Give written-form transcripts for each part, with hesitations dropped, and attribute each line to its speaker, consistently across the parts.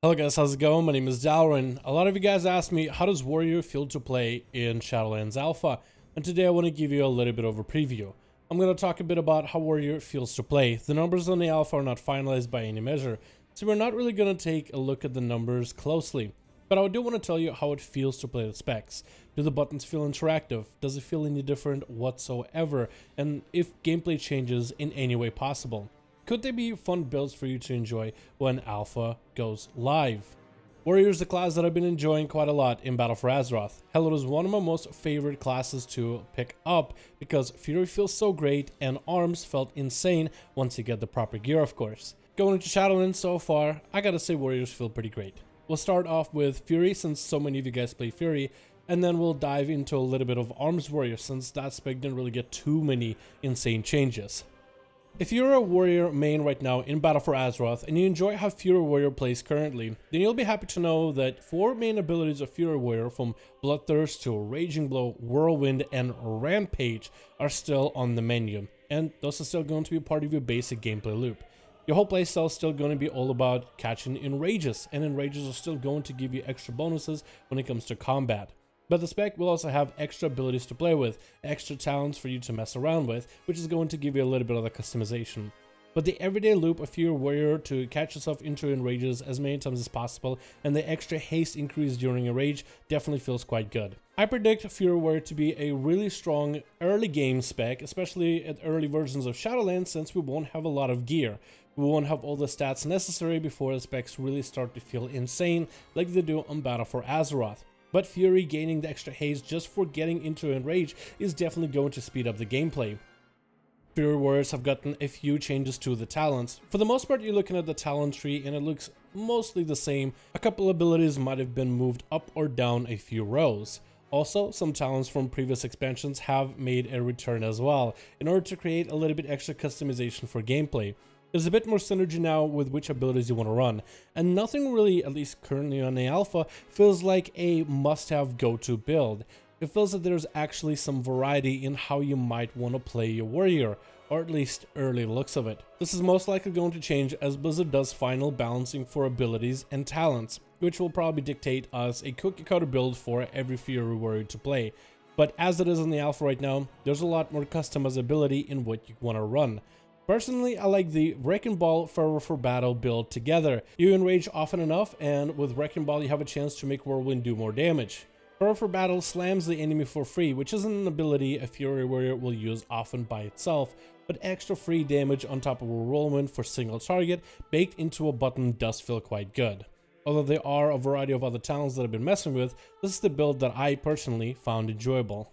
Speaker 1: Hello guys, how's it going? My name is Dalaran. A lot of you guys asked me, how does Warrior feel to play in Shadowlands Alpha? And today I want to give you a little bit of a preview. I'm going to talk a bit about how Warrior feels to play. The numbers on the Alpha are not finalized by any measure, so we're not really going to take a look at the numbers closely. But I do want to tell you how it feels to play the specs. Do the buttons feel interactive? Does it feel any different whatsoever? And if gameplay changes in any way possible? Could they be fun builds for you to enjoy when Alpha goes live? Warrior is a class that I've been enjoying quite a lot in Battle for Azeroth. Hell, it is one of my most favorite classes to pick up because Fury feels so great and Arms felt insane once you get the proper gear, of course. Going into Shadowlands so far, I gotta say Warriors feel pretty great. We'll start off with Fury since so many of you guys play Fury, and then we'll dive into a little bit of Arms Warrior since that spec didn't really get too many insane changes. If you're a Warrior main right now in Battle for Azeroth and you enjoy how Fury Warrior plays currently, then you'll be happy to know that 4 main abilities of Fury Warrior from Bloodthirst to Raging Blow, Whirlwind, and Rampage are still on the menu, and those are still going to be part of your basic gameplay loop. Your whole playstyle is still going to be all about catching enrages, and enrages are still going to give you extra bonuses when it comes to combat. But the spec will also have extra abilities to play with, extra talents for you to mess around with, which is going to give you a little bit of the customization. But the everyday loop of Fury Warrior to catch yourself into enrages as many times as possible, and the extra haste increase during a rage definitely feels quite good. I predict Fury Warrior to be a really strong early game spec, especially at early versions of Shadowlands, since we won't have a lot of gear. We won't have all the stats necessary before the specs really start to feel insane like they do on Battle for Azeroth. But Fury gaining the extra haste just for getting into Enrage is definitely going to speed up the gameplay. Fury Warriors have gotten a few changes to the talents. For the most part, you're looking at the talent tree and it looks mostly the same. A couple abilities might have been moved up or down a few rows. Also, some talents from previous expansions have made a return as well, in order to create a little bit extra customization for gameplay. There's a bit more synergy now with which abilities you want to run, and nothing really, at least currently on the alpha, feels like a must-have go-to build. It feels that there's actually some variety in how you might want to play your warrior, or at least early looks of it. This is most likely going to change as Blizzard does final balancing for abilities and talents, which will probably dictate us a cookie-cutter build for every Fury warrior to play. But as it is in the alpha right now, there's a lot more customizability in what you want to run. Personally, I like the Wrecking Ball Fervor for Battle build together. You enrage often enough, and with Wrecking Ball you have a chance to make Whirlwind do more damage. Fervor for Battle slams the enemy for free, which isn't an ability a Fury Warrior will use often by itself, but extra free damage on top of a Whirlwind for single target baked into a button does feel quite good. Although there are a variety of other talents that I've been messing with, this is the build that I personally found enjoyable.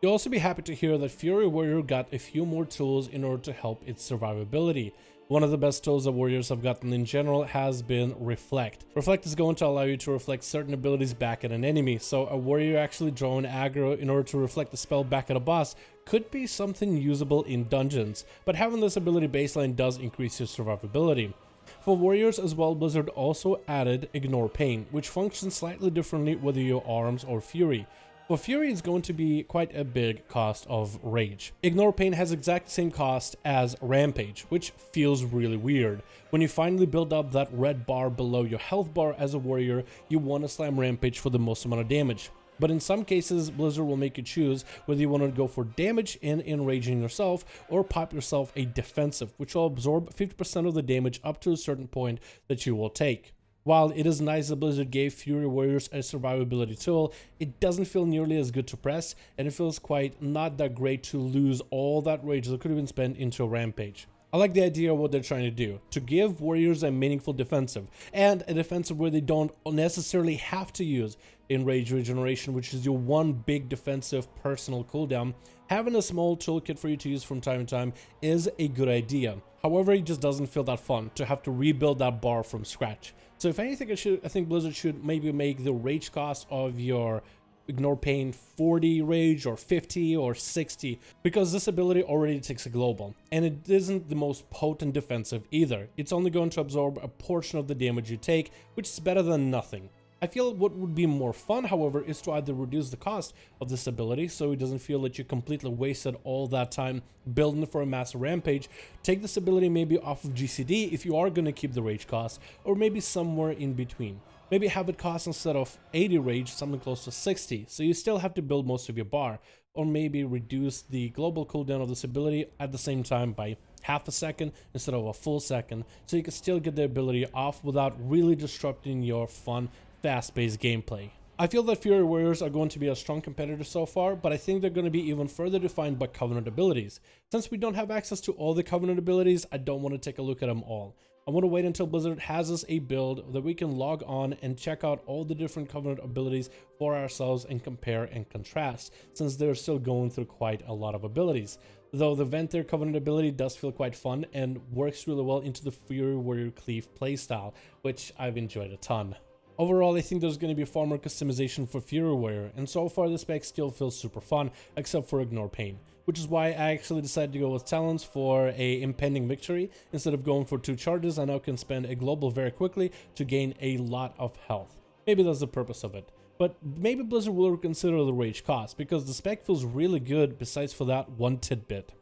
Speaker 1: You'll also be happy to hear that Fury Warrior got a few more tools in order to help its survivability. One of the best tools that warriors have gotten in general has been Reflect. Reflect is going to allow you to reflect certain abilities back at an enemy, so a warrior actually drawing aggro in order to reflect the spell back at a boss could be something usable in dungeons, but having this ability baseline does increase your survivability. For warriors as well, Blizzard also added Ignore Pain, which functions slightly differently whether you're Arms or Fury. For Fury, it's going to be quite a big cost of Rage. Ignore Pain has exact same cost as Rampage, which feels really weird. When you finally build up that red bar below your health bar as a warrior, you want to slam Rampage for the most amount of damage. But in some cases, Blizzard will make you choose whether you want to go for damage in enraging yourself or pop yourself a defensive, which will absorb 50% of the damage up to a certain point that you will take. While it is nice that Blizzard gave Fury Warriors a survivability tool, it doesn't feel nearly as good to press, and it feels quite not that great to lose all that rage that could have been spent into a Rampage. I like the idea of what they're trying to do, to give warriors a meaningful defensive, and a defensive where they don't necessarily have to use Enrage Regeneration, which is your one big defensive personal cooldown. Having a small toolkit for you to use from time to time is a good idea. However, it just doesn't feel that fun to have to rebuild that bar from scratch. So if anything, I think Blizzard should maybe make the rage cost of your Ignore Pain 40 rage or 50 or 60, because this ability already takes a global, and it isn't the most potent defensive either. It's only going to absorb a portion of the damage you take, which is better than nothing. I feel what would be more fun, however, is to either reduce the cost of this ability so it doesn't feel that you completely wasted all that time building for a massive rampage. Take this ability maybe off of GCD if you are going to keep the rage cost, or maybe somewhere in between. Maybe have it cost instead of 80 rage, something close to 60, so you still have to build most of your bar, or maybe reduce the global cooldown of this ability at the same time by half a second instead of a full second, so you can still get the ability off without really disrupting your fun, fast-paced gameplay. I feel that Fury Warriors are going to be a strong competitor so far, but I think they're going to be even further defined by Covenant abilities. Since we don't have access to all the Covenant abilities, I don't want to take a look at them all. I want to wait until Blizzard has us a build that we can log on and check out all the different Covenant abilities for ourselves and compare and contrast, since they're still going through quite a lot of abilities. Though the Venthyr Covenant ability does feel quite fun and works really well into the Fury Warrior Cleave playstyle, which I've enjoyed a ton. Overall, I think there's going to be far more customization for Fury Warrior, and so far the spec still feels super fun, except for Ignore Pain, which is why I actually decided to go with Talents for a impending victory. Instead of going for 2 charges, I now can spend a global very quickly to gain a lot of health. Maybe that's the purpose of it. But maybe Blizzard will reconsider the rage cost, because the spec feels really good besides for that one tidbit.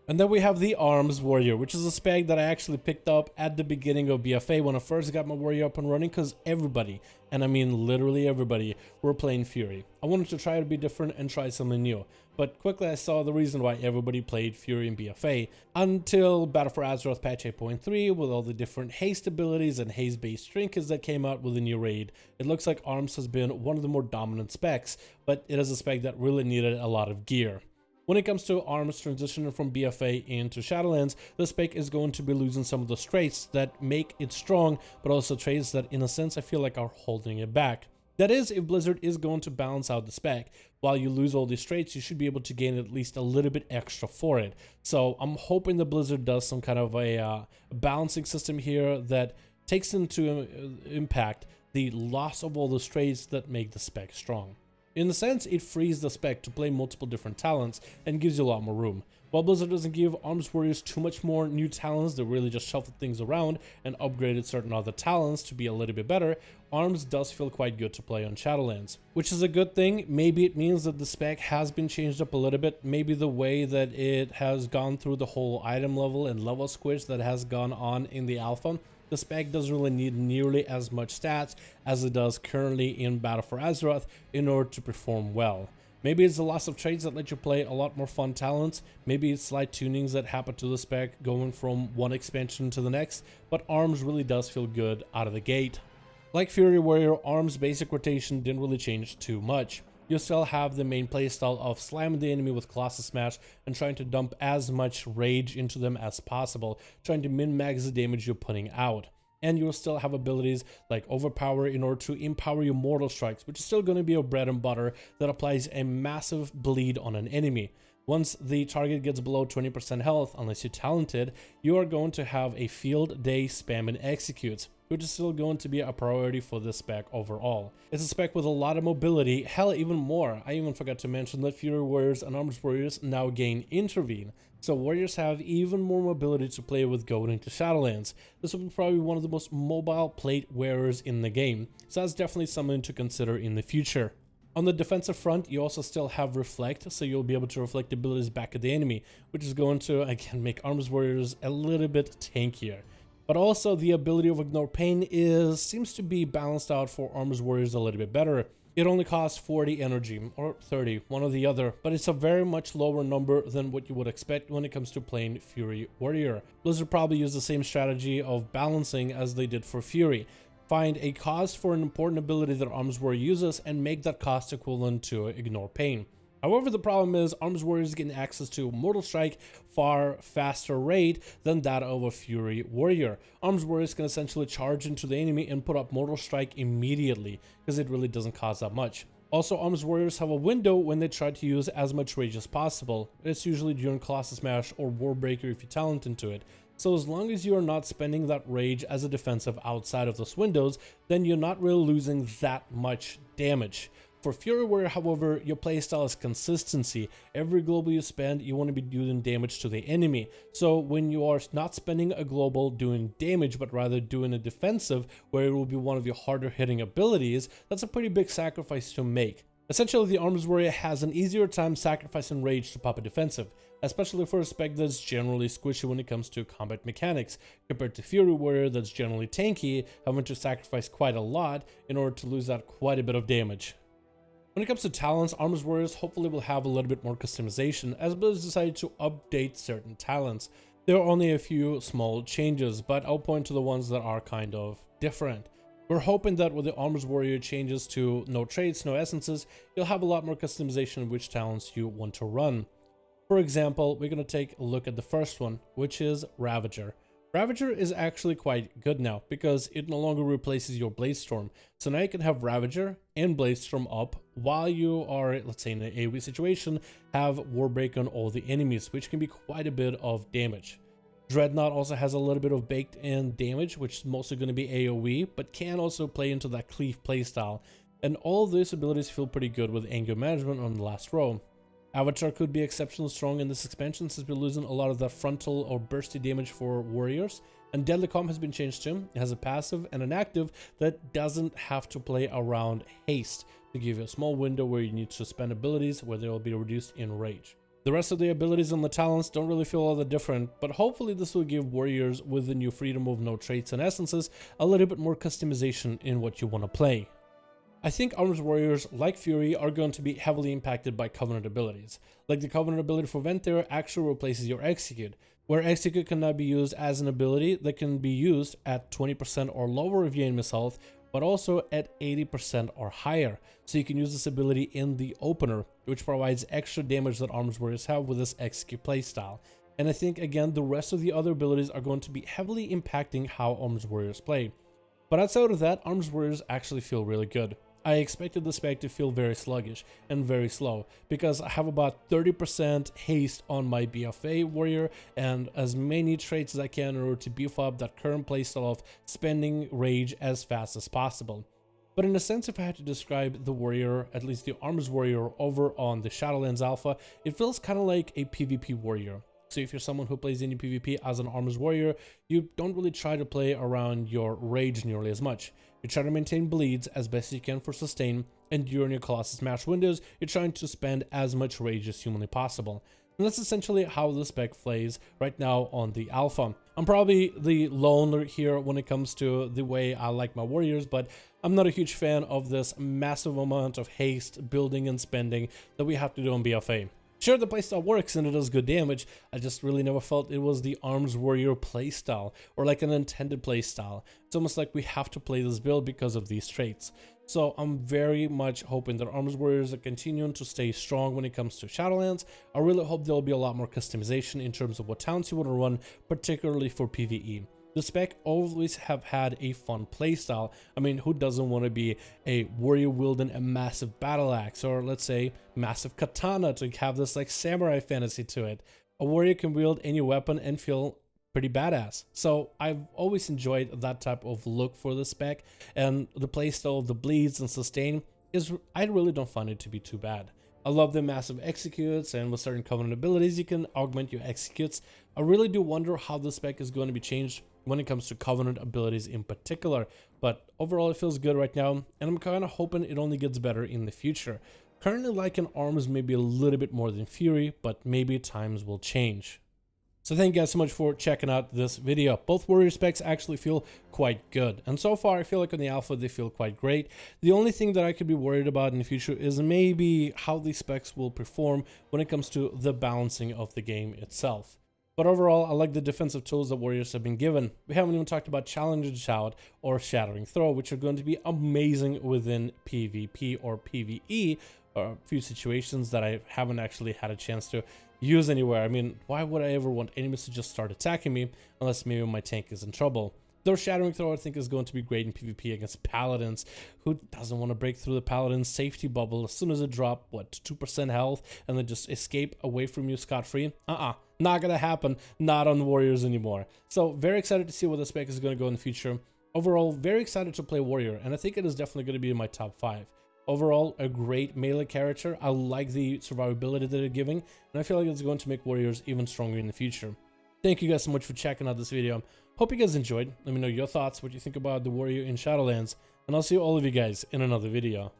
Speaker 1: And then we have the Arms Warrior, which is a spec that I actually picked up at the beginning of BFA when I first got my Warrior up and running, because everybody, and I mean literally everybody, were playing Fury. I wanted to try to be different and try something new, but quickly I saw the reason why everybody played Fury in BFA, until Battle for Azeroth patch 8.3 with all the different haste abilities and haste based trinkets that came out with the new raid. It looks like Arms has been one of the more dominant specs, but it is a spec that really needed a lot of gear. When it comes to Arms transitioning from BFA into Shadowlands, the spec is going to be losing some of the traits that make it strong, but also traits that in a sense I feel like are holding it back. That is, if Blizzard is going to balance out the spec. While you lose all these traits, you should be able to gain at least a little bit extra for it. So I'm hoping that Blizzard does some kind of a balancing system here that takes into impact the loss of all those traits that make the spec strong. In a sense, it frees the spec to play multiple different talents and gives you a lot more room. While Blizzard doesn't give Arms Warriors too much more new talents, they really just shuffled things around and upgraded certain other talents to be a little bit better, Arms does feel quite good to play on Shadowlands, which is a good thing. Maybe it means that the spec has been changed up a little bit, maybe the way that it has gone through the whole item level and level squish that has gone on in the alpha. The spec doesn't really need nearly as much stats as it does currently in Battle for Azeroth in order to perform well. Maybe it's the loss of traits that let you play a lot more fun talents, maybe it's slight tunings that happen to the spec going from one expansion to the next, but Arms really does feel good out of the gate. Like Fury Warrior, Arms basic rotation didn't really change too much. You still have the main playstyle of slamming the enemy with Colossus Smash and trying to dump as much rage into them as possible, trying to min-max the damage you're putting out. And you'll still have abilities like Overpower in order to empower your Mortal Strikes, which is still going to be your bread and butter that applies a massive bleed on an enemy. Once the target gets below 20% health, unless you're talented, you are going to have a field day spam and executes, which is still going to be a priority for this spec overall. It's a spec with a lot of mobility, hell even more. I even forgot to mention that Fury Warriors and Arms Warriors now gain Intervene, so Warriors have even more mobility to play with going into Shadowlands. This will be probably one of the most mobile plate wearers in the game, so that's definitely something to consider in the future. On the defensive front, you also still have Reflect, so you'll be able to reflect abilities back at the enemy, which is going to, again, make Arms Warriors a little bit tankier. But also, the ability of Ignore Pain seems to be balanced out for Arms Warriors a little bit better. It only costs 40 energy, or 30, one or the other, but it's a very much lower number than what you would expect when it comes to playing Fury Warrior. Blizzard probably used the same strategy of balancing as they did for Fury. Find a cost for an important ability that Arms Warrior uses and make that cost equivalent to Ignore Pain. However, the problem is Arms Warrior is getting access to Mortal Strike far faster rate than that of a Fury Warrior. Arms Warriors can essentially charge into the enemy and put up Mortal Strike immediately, because it really doesn't cost that much. Also, Arms Warriors have a window when they try to use as much rage as possible. It's usually during Colossus Smash or Warbreaker if you talent into it. So as long as you are not spending that rage as a defensive outside of those windows, then you're not really losing that much damage. For Fury Warrior, however, your playstyle is consistency. Every global you spend, you want to be doing damage to the enemy. So when you are not spending a global doing damage, but rather doing a defensive, where it will be one of your harder hitting abilities, that's a pretty big sacrifice to make. Essentially, the Arms Warrior has an easier time sacrificing rage to pop a defensive, especially for a spec that's generally squishy when it comes to combat mechanics, compared to Fury Warrior that's generally tanky, having to sacrifice quite a lot in order to lose out quite a bit of damage. When it comes to talents, Arms Warriors hopefully will have a little bit more customization, as Blizzard decided to update certain talents. There are only a few small changes, but I'll point to the ones that are kind of different. We're hoping that with the Arms Warrior changes to no traits, no essences, you'll have a lot more customization of which talents you want to run. For example, we're going to take a look at the first one, which is Ravager. Ravager is actually quite good now because it no longer replaces your Bladestorm. So now you can have Ravager and Bladestorm up while you are, let's say in an AoE situation, have Warbreak on all the enemies, which can be quite a bit of damage. Dreadnought also has a little bit of baked in damage, which is mostly going to be AoE, but can also play into that cleave playstyle. And all of these abilities feel pretty good with anger management on the last row. Avatar could be exceptionally strong in this expansion since we're losing a lot of that frontal or bursty damage for warriors. And Deadly Calm has been changed too. It has a passive and an active that doesn't have to play around haste to give you a small window where you need to spend abilities where they will be reduced in rage. The rest of the abilities and the talents don't really feel all that different, but hopefully this will give warriors with the new freedom of no traits and essences a little bit more customization in what you want to play. I think Arms Warriors, like Fury, are going to be heavily impacted by Covenant abilities. Like the Covenant ability for Venthyr actually replaces your Execute, where Execute can now be used as an ability that can be used at 20% or lower of your enemy's health, but also at 80% or higher. So you can use this ability in the opener, which provides extra damage that Arms Warriors have with this Execute playstyle. And I think, again, the rest of the other abilities are going to be heavily impacting how Arms Warriors play. But outside of that, Arms Warriors actually feel really good. I expected the spec to feel very sluggish and very slow because I have about 30% haste on my BFA warrior and as many traits as I can in order to beef up that current playstyle of spending rage as fast as possible. But in a sense, if I had to describe the warrior, at least the Arms Warrior over on the Shadowlands Alpha, it feels kind of like a PvP warrior. So if you're someone who plays any PvP as an Arms Warrior, you don't really try to play around your rage nearly as much. You try to maintain bleeds as best you can for sustain, and during your Colossus Smash windows, you're trying to spend as much rage as humanly possible. And that's essentially how the spec plays right now on the Alpha. I'm probably the loner here when it comes to the way I like my warriors, but I'm not a huge fan of this massive amount of haste, building, and spending that we have to do on BFA. Sure, the playstyle works and it does good damage, I just really never felt it was the Arms Warrior playstyle, or like an intended playstyle. It's almost like we have to play this build because of these traits. So I'm very much hoping that Arms Warriors are continuing to stay strong when it comes to Shadowlands. I really hope there'll be a lot more customization in terms of what talents you want to run, particularly for PvE. The spec always have had a fun playstyle. I mean, who doesn't want to be a warrior wielding a massive battle axe, or let's say massive katana to have this like samurai fantasy to it? A warrior can wield any weapon and feel pretty badass. So I've always enjoyed that type of look for the spec, and the playstyle of the bleeds and sustain is, I really don't find it to be too bad. I love the massive executes, and with certain Covenant abilities you can augment your executes. I really do wonder how the spec is going to be changed when it comes to Covenant abilities in particular, but overall it feels good right now, and I'm kind of hoping it only gets better in the future. Currently liking Arms maybe a little bit more than Fury, but maybe times will change. So thank you guys so much for checking out this video. Both warrior specs actually feel quite good, and so far I feel like on the alpha they feel quite great. The only thing that I could be worried about in the future is maybe how these specs will perform when it comes to the balancing of the game itself. But overall, I like the defensive tools that warriors have been given. We haven't even talked about Challenging Shout or Shattering Throw, which are going to be amazing within PvP or PvE, or a few situations that I haven't actually had a chance to use anywhere. I mean, why would I ever want enemies to just start attacking me unless maybe my tank is in trouble? Though Shattering Throw I think is going to be great in PvP against Paladins. Who doesn't want to break through the Paladin's safety bubble as soon as it drops, what, 2% health, and then just escape away from you scot-free? Not gonna happen, not on Warriors anymore. So very excited to see where the spec is going to go in the future. Overall, very excited to play Warrior, and I think it is definitely going to be in my top 5. Overall, a great melee character. I like the survivability that they're giving, and I feel like it's going to make warriors even stronger in the future. Thank you guys so much for checking out this video. Hope you guys enjoyed. Let me know your thoughts, what you think about the warrior in Shadowlands, and I'll see all of you guys in another video.